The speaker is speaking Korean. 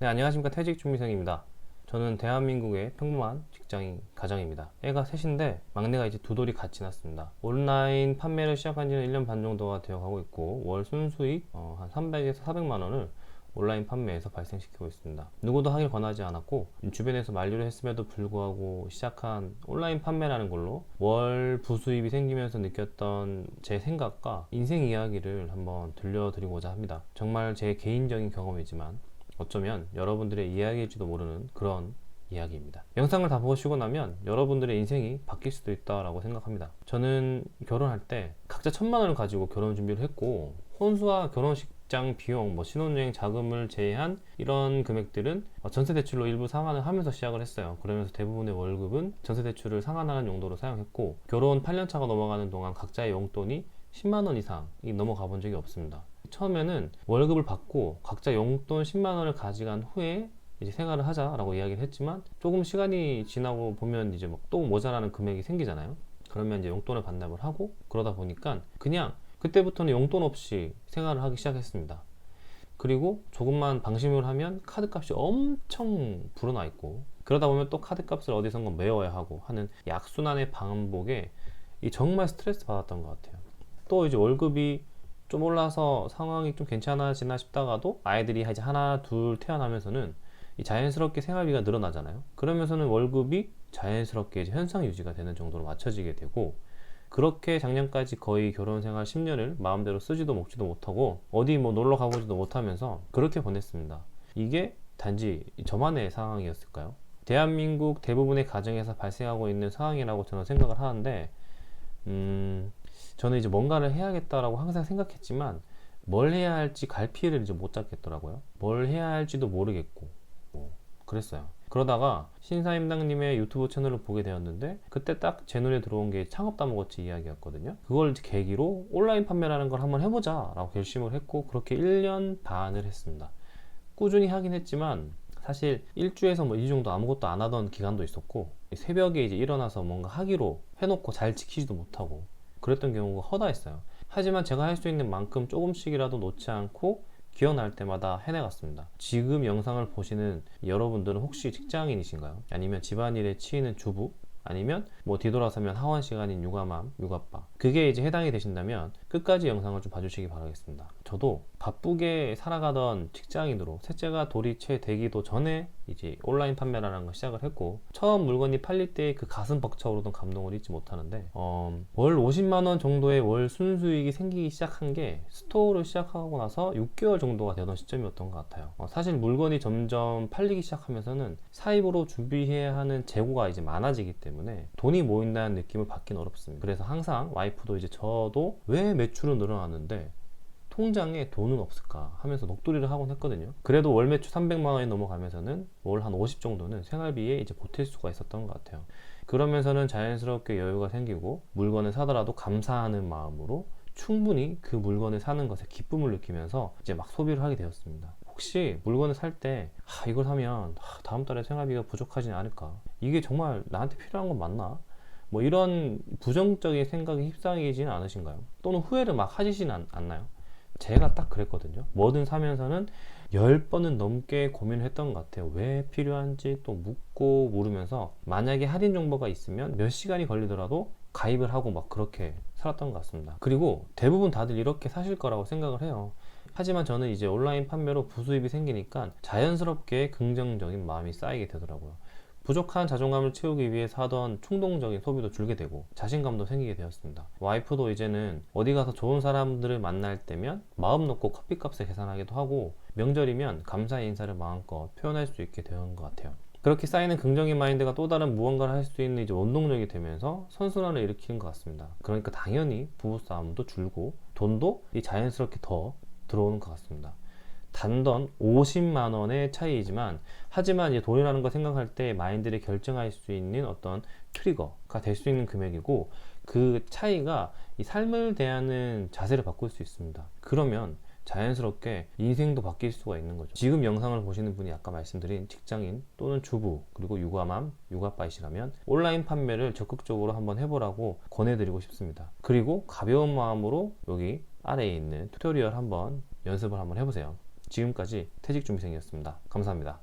네, 안녕하십니까. 퇴직준비생입니다. 저는 대한민국의 평범한 직장인 가장입니다. 애가 셋인데 막내가 이제 두 돌이 같이 났습니다. 온라인 판매를 시작한 지는 1년 반 정도가 되어 가고 있고 월 순수익 한 300에서 400만 원을 온라인 판매에서 발생시키고 있습니다. 누구도 하길 권하지 않았고 주변에서 만류를 했음에도 불구하고 시작한 온라인 판매라는 걸로 월 부수입이 생기면서 느꼈던 제 생각과 인생 이야기를 한번 들려드리고자 합니다. 정말 제 개인적인 경험이지만 어쩌면 여러분들의 이야기일지도 모르는 그런 이야기입니다. 영상을 다 보시고 나면 여러분들의 인생이 바뀔 수도 있다라고 생각합니다. 저는 결혼할 때 각자 1,000만 원을 가지고 결혼 준비를 했고, 혼수와 결혼식장 비용, 신혼여행 자금을 제외한 이런 금액들은 전세 대출로 일부 상환을 하면서 시작을 했어요. 그러면서 대부분의 월급은 전세 대출을 상환하는 용도로 사용했고, 결혼 8년차가 넘어가는 동안 각자의 용돈이 10만 원 이상이 넘어가 본 적이 없습니다. 처음에는 월급을 받고 각자 용돈 10만 원을 가져간 후에 이제 생활을 하자라고 이야기를 했지만, 조금 시간이 지나고 보면 이제 또 모자라는 금액이 생기잖아요. 그러면 이제 용돈을 반납을 하고, 그러다 보니까 그냥 그때부터는 용돈 없이 생활을 하기 시작했습니다. 그리고 조금만 방심을 하면 카드값이 엄청 불어나 있고, 그러다 보면 또 카드값을 어디선가 메워야 하고 하는 약순환의 반복에 정말 스트레스 받았던 것 같아요. 또 이제 월급이 좀 올라서 상황이 좀 괜찮아지나 싶다가도 아이들이 이제 하나 둘 태어나면서는 자연스럽게 생활비가 늘어나잖아요. 그러면서는 월급이 자연스럽게 이제 현상 유지가 되는 정도로 맞춰지게 되고, 그렇게 작년까지 거의 결혼 생활 10년을 마음대로 쓰지도 먹지도 못하고 어디 놀러 가보지도 못하면서 그렇게 보냈습니다. 이게 단지 저만의 상황이었을까요? 대한민국 대부분의 가정에서 발생하고 있는 상황이라고 저는 생각을 하는데, 저는 이제 뭔가를 해야겠다라고 항상 생각했지만 뭘 해야 할지 갈피를 이제 못 잡겠더라고요. 뭘 해야 할지도 모르겠고 그랬어요. 그러다가 신사임당님의 유튜브 채널을 보게 되었는데, 그때 딱 제 눈에 들어온 게 창업 다모거치 이야기였거든요. 그걸 이제 계기로 온라인 판매라는 걸 한번 해보자 라고 결심을 했고, 그렇게 1년 반을 했습니다. 꾸준히 하긴 했지만 사실 일주에서 2주 정도 아무것도 안 하던 기간도 있었고, 새벽에 이제 일어나서 뭔가 하기로 해놓고 잘 지키지도 못하고 그랬던 경우가 허다했어요. 하지만 제가 할 수 있는 만큼 조금씩이라도 놓지 않고 기어날 때마다 해내갔습니다. 지금 영상을 보시는 여러분들은 혹시 직장인이신가요? 아니면 집안일에 치이는 주부? 아니면 뒤돌아서면 하원 시간인 육아맘, 육아빠, 그게 이제 해당이 되신다면 끝까지 영상을 좀 봐주시기 바라겠습니다. 저도 바쁘게 살아가던 직장인으로 셋째가 돌이 채 되기도 전에 이제 온라인 판매라는 걸 시작을 했고, 처음 물건이 팔릴 때 그 가슴 벅차오르던 감동을 잊지 못하는데, 월 50만 원 정도의 월 순수익이 생기기 시작한 게 스토어를 시작하고 나서 6개월 정도가 되던 시점이었던 것 같아요. 사실 물건이 점점 팔리기 시작하면서는 사입으로 준비해야 하는 재고가 이제 많아지기 때문에 돈이 모인다는 느낌을 받긴 어렵습니다. 그래서 항상 와이프도 이제 저도 왜 매출은 늘어났는데 통장에 돈은 없을까 하면서 녹두리를 하곤 했거든요. 그래도 월 매출 300만 원이 넘어가면서는 월 한 50 정도는 생활비에 이제 보탤 수가 있었던 것 같아요. 그러면서는 자연스럽게 여유가 생기고, 물건을 사더라도 감사하는 마음으로 충분히 그 물건을 사는 것에 기쁨을 느끼면서 이제 막 소비를 하게 되었습니다. 혹시 물건을 살 때 이걸 사면 다음 달에 생활비가 부족하지는 않을까, 이게 정말 나한테 필요한 건 맞나, 이런 부정적인 생각에 휩싸이지는 않으신가요? 또는 후회를 막 하시진 않나요? 제가 딱 그랬거든요. 뭐든 사면서는 10번은 넘게 고민을 했던 것 같아요. 왜 필요한지 또 묻고 물으면서, 만약에 할인 정보가 있으면 몇 시간이 걸리더라도 가입을 하고 막 그렇게 살았던 것 같습니다. 그리고 대부분 다들 이렇게 사실 거라고 생각을 해요. 하지만 저는 이제 온라인 판매로 부수입이 생기니까 자연스럽게 긍정적인 마음이 쌓이게 되더라고요. 부족한 자존감을 채우기 위해서 하던 충동적인 소비도 줄게 되고 자신감도 생기게 되었습니다. 와이프도 이제는 어디 가서 좋은 사람들을 만날 때면 마음 놓고 커피값을 계산하기도 하고, 명절이면 감사의 인사를 마음껏 표현할 수 있게 된 것 같아요. 그렇게 쌓이는 긍정의 마인드가 또 다른 무언가를 할 수 있는 이제 원동력이 되면서 선순환을 일으키는 것 같습니다. 그러니까 당연히 부부싸움도 줄고 돈도 자연스럽게 더 들어오는 것 같습니다. 단돈 50만 원의 차이이지만, 하지만 이제 돈이라는 거 생각할 때 마인드를 결정할 수 있는 어떤 트리거가 될 수 있는 금액이고, 그 차이가 이 삶을 대하는 자세를 바꿀 수 있습니다. 그러면 자연스럽게 인생도 바뀔 수가 있는 거죠. 지금 영상을 보시는 분이 아까 말씀드린 직장인 또는 주부, 그리고 육아맘, 육아빠이시라면 온라인 판매를 적극적으로 한번 해보라고 권해드리고 싶습니다. 그리고 가벼운 마음으로 여기 아래에 있는 튜토리얼 한번 연습을 한번 해보세요. 지금까지 퇴직준비생이었습니다. 감사합니다.